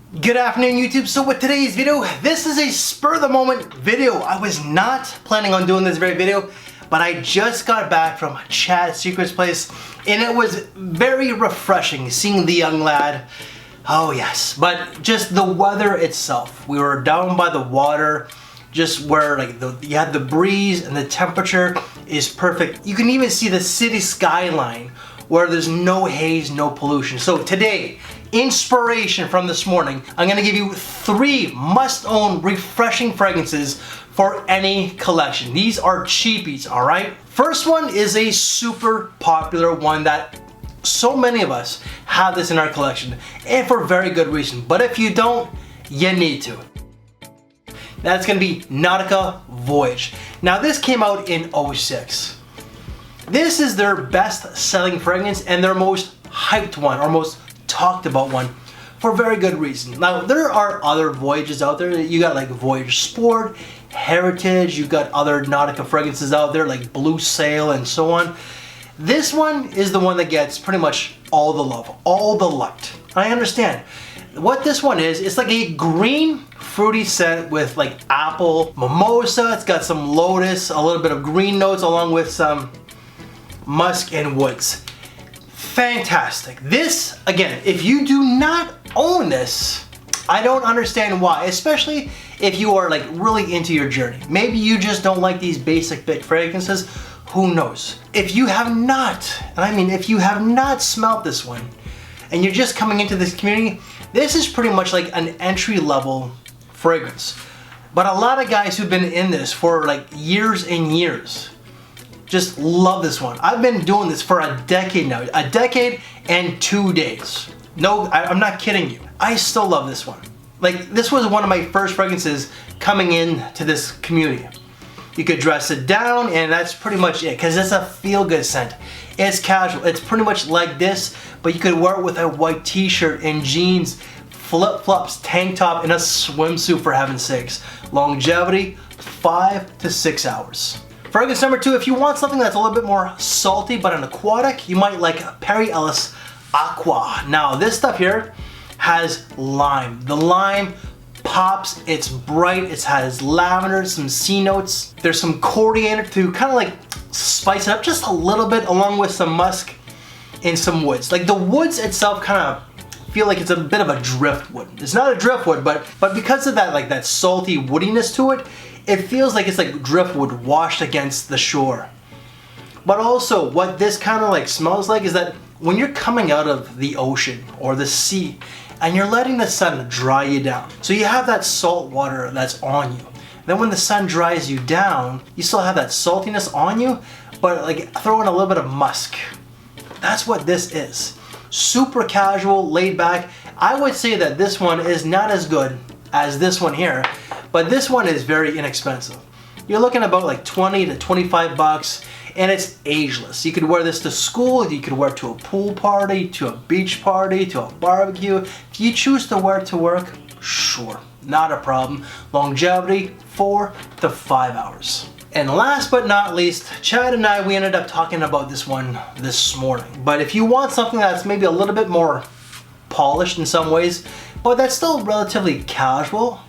Good afternoon, YouTube. So with today's video, this is a spur of the moment video. I was not planning on doing this very video, but I just got back from Chad Secret's place and it was very refreshing seeing the young lad. Oh yes, but just the weather itself. We were down by the water, just where like you had the breeze and the temperature is perfect. You can even see the city skyline where there's no haze, no pollution. So today, inspiration from this morning, I'm gonna give you 3 must-own refreshing fragrances for any collection. These are cheapies, all right? First one is a super popular one that so many of us have this in our collection, and for very good reason. But if you don't, you need to. That's gonna be Nautica Voyage. Now this came out in 06. This is their best-selling fragrance and their most hyped one, or most talked about one, for very good reason. Now there are other Voyages out there. You got like Voyage Sport, Heritage, you got other Nautica fragrances out there like Blue Sail and so on. This one is the one that gets pretty much all the love, all the light. I understand. What this one is, it's like a green fruity scent with like apple, mimosa. It's got some lotus, a little bit of green notes along with some musk and woods. Fantastic. This, again, if you do not own this, I don't understand why, especially if you are like really into your journey. Maybe you just don't like these basic bit fragrances, who knows? If you have not, and I mean if you have not smelt this one, and you're just coming into this community, this is pretty much like an entry-level fragrance. But a lot of guys who've been in this for like years and years just love this one. I've been doing this for a decade now. A decade and 2 days. No, I'm not kidding you. I still love this one. Like, this was one of my first fragrances coming into this community. You could dress it down and that's pretty much it, because it's a feel-good scent. It's casual. It's pretty much like this, but you could wear it with a white t-shirt and jeans, flip-flops, tank top, and a swimsuit, for heaven's sakes. Longevity, 5 to 6 hours. Fragrance number 2, if you want something that's a little bit more salty but an aquatic, you might like Perry Ellis Aqua. Now this stuff here has lime. The lime pops, it's bright, it has lavender, some sea notes. There's some coriander to kind of like spice it up just a little bit, along with some musk and some woods. Like the woods itself kind of feel like it's a bit of a driftwood. It's not a driftwood, but because of that, like that salty woodiness to it, it feels like it's like driftwood washed against the shore. But also what this kind of like smells like is that when you're coming out of the ocean or the sea and you're letting the sun dry you down. So you have that salt water that's on you. Then when the sun dries you down, you still have that saltiness on you, but like throw in a little bit of musk. That's what this is. Super casual, laid back. I would say that this one is not as good as this one here, but this one is very inexpensive. You're looking about like 20 to 25 bucks, and it's ageless. You could wear this to school, you could wear it to a pool party, to a beach party, to a barbecue. If you choose to wear it to work, sure, not a problem. Longevity, 4 to 5 hours. And last but not least, Chad and I, we ended up talking about this one this morning. But if you want something that's maybe a little bit more polished in some ways, but that's still relatively casual,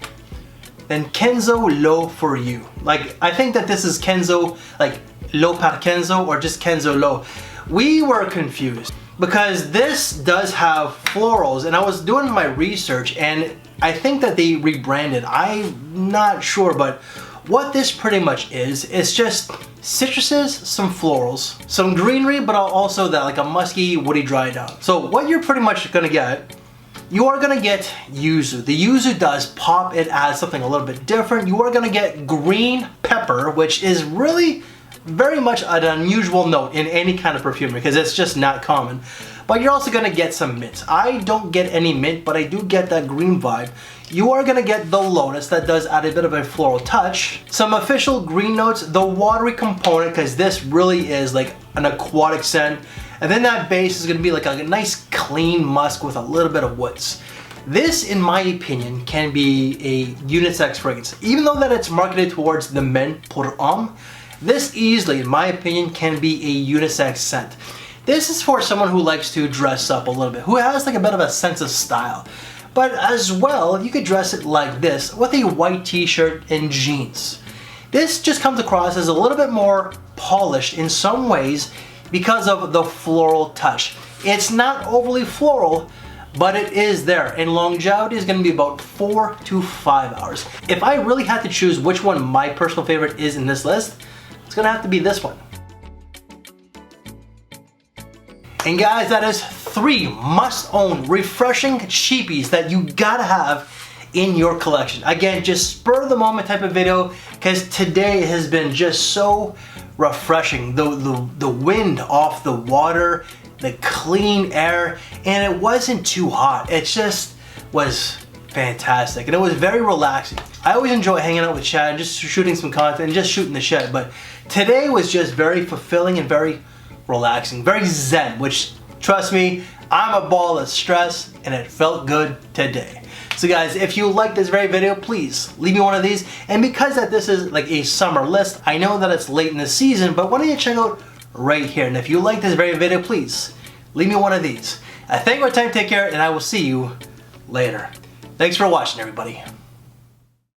then Kenzo Low for you. Like, I think that this is Kenzo, like Low par Kenzo, or just Kenzo Low. We were confused because this does have florals, and I was doing my research and I think that they rebranded. I'm not sure, but what this pretty much is, it's just citruses, some florals, some greenery, but also that like a musky, woody dry down. So what you're pretty much gonna get, you are gonna get yuzu. The yuzu does pop, it adds something a little bit different. You are gonna get green pepper, which is really very much an unusual note in any kind of perfume because it's just not common. But you're also gonna get some mint. I don't get any mint, but I do get that green vibe. You are gonna get the lotus that does add a bit of a floral touch. Some official green notes, the watery component, because this really is like an aquatic scent. And then that base is gonna be like a nice clean musk with a little bit of woods. This, in my opinion, can be a unisex fragrance. Even though that it's marketed towards the men pour homme, this easily, in my opinion, can be a unisex scent. This is for someone who likes to dress up a little bit, who has like a bit of a sense of style. But as well, you could dress it like this with a white t-shirt and jeans. This just comes across as a little bit more polished in some ways because of the floral touch. It's not overly floral, but it is there, and longevity is going to be about 4 to 5 hours. If I really had to choose which one my personal favorite is in this list, it's going to have to be this one. And guys, that is 3 must-own, refreshing cheapies that you gotta have in your collection. Again, just spur of the moment type of video, because today has been just so refreshing. The wind off the water, the clean air, and it wasn't too hot. It just was fantastic, and it was very relaxing. I always enjoy hanging out with Chad, just shooting some content and just shooting the shit, but today was just very fulfilling and very relaxing, very zen, which, trust me, I'm a ball of stress, and it felt good today. So guys, if you like this very video, please leave me one of these. And because that this is like a summer list, I know that it's late in the season, but why don't you check out right here? And if you like this very video, please leave me one of these. I thank you for your time, take care, and I will see you later. Thanks for watching, everybody.